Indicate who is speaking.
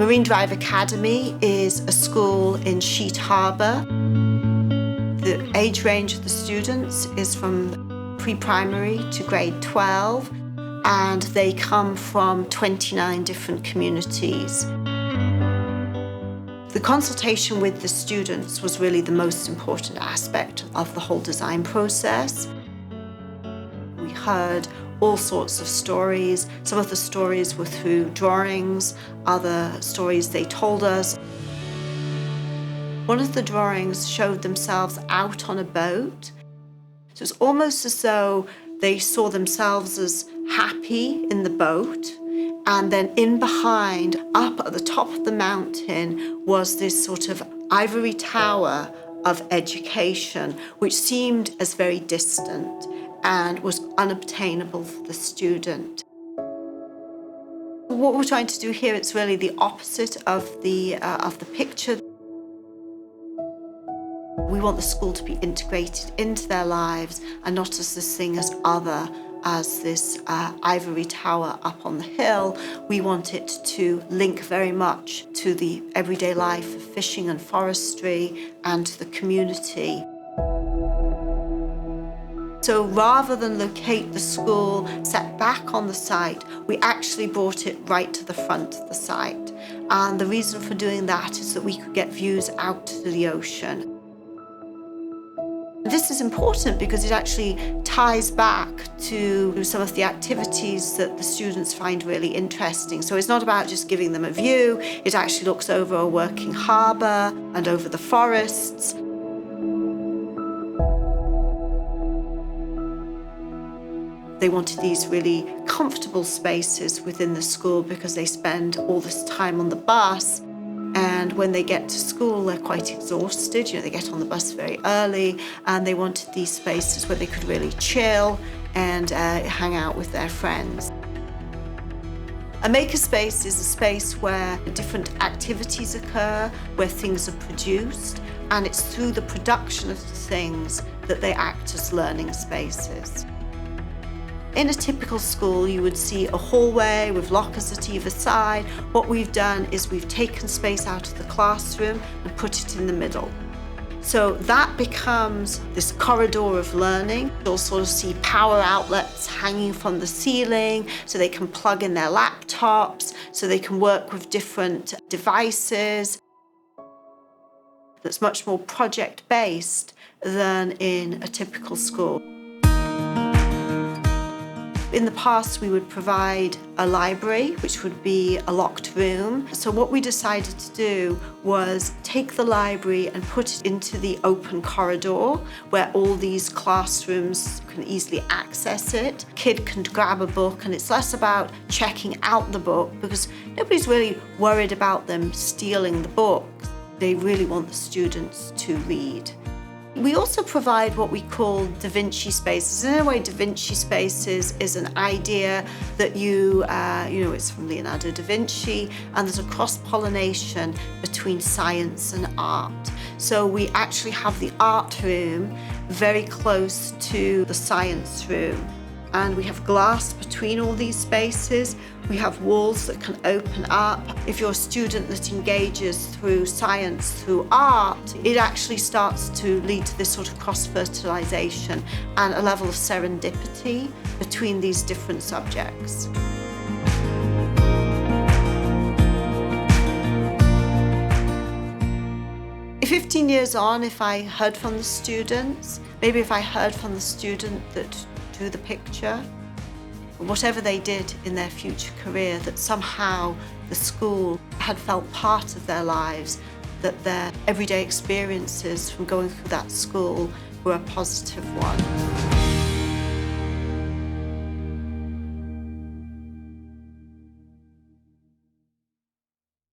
Speaker 1: Marine Drive Academy is a school in Sheet Harbour. The age range of the students is from pre-primary to grade 12, and they come from 29 different communities. The consultation with the students was really the most important aspect of the whole design process. We heard all sorts of stories. Some of the stories were through drawings, other stories they told us. One of the drawings showed themselves out on a boat. So it's almost as though they saw themselves as happy in the boat, and then in behind, up at the top of the mountain, was this sort of ivory tower of education, which seemed as very distant and was unobtainable for the student. What we're trying to do here, it's really the opposite of the picture. We want the school to be integrated into their lives and not as this thing as this ivory tower up on the hill. We want it to link very much to the everyday life of fishing and forestry and to the community. So rather than locate the school set back on the site, we actually brought it right to the front of the site. And the reason for doing that is that we could get views out to the ocean. This is important because it actually ties back to some of the activities that the students find really interesting. So it's not about just giving them a view, it actually looks over a working harbour and over the forests. They wanted these really comfortable spaces within the school because they spend all this time on the bus, and when they get to school they're quite exhausted. They get on the bus very early, and they wanted these spaces where they could really chill and hang out with their friends. A makerspace is a space where different activities occur, where things are produced, and it's through the production of the things that they act as learning spaces. In a typical school, you would see a hallway with lockers at either side. What we've done is we've taken space out of the classroom and put it in the middle. So that becomes this corridor of learning. You'll sort of see power outlets hanging from the ceiling so they can plug in their laptops, so they can work with different devices. That's much more project-based than in a typical school. In the past, we would provide a library, which would be a locked room. So what we decided to do was take the library and put it into the open corridor where all these classrooms can easily access it. Kid can grab a book, and it's less about checking out the book because nobody's really worried about them stealing the book. They really want the students to read. We also provide what we call Da Vinci spaces. In a way, Da Vinci spaces is an idea that it's from Leonardo da Vinci, and there's a cross-pollination between science and art. So we actually have the art room very close to the science room. And we have glass between all these spaces. We have walls that can open up. If you're a student that engages through science, through art, it actually starts to lead to this sort of cross-fertilization and a level of serendipity between these different subjects. If 15 years on, if I heard from the students, maybe if I heard from the student that drew the picture, whatever they did in their future career, that somehow the school had felt part of their lives, that their everyday experiences from going through that school were a positive one.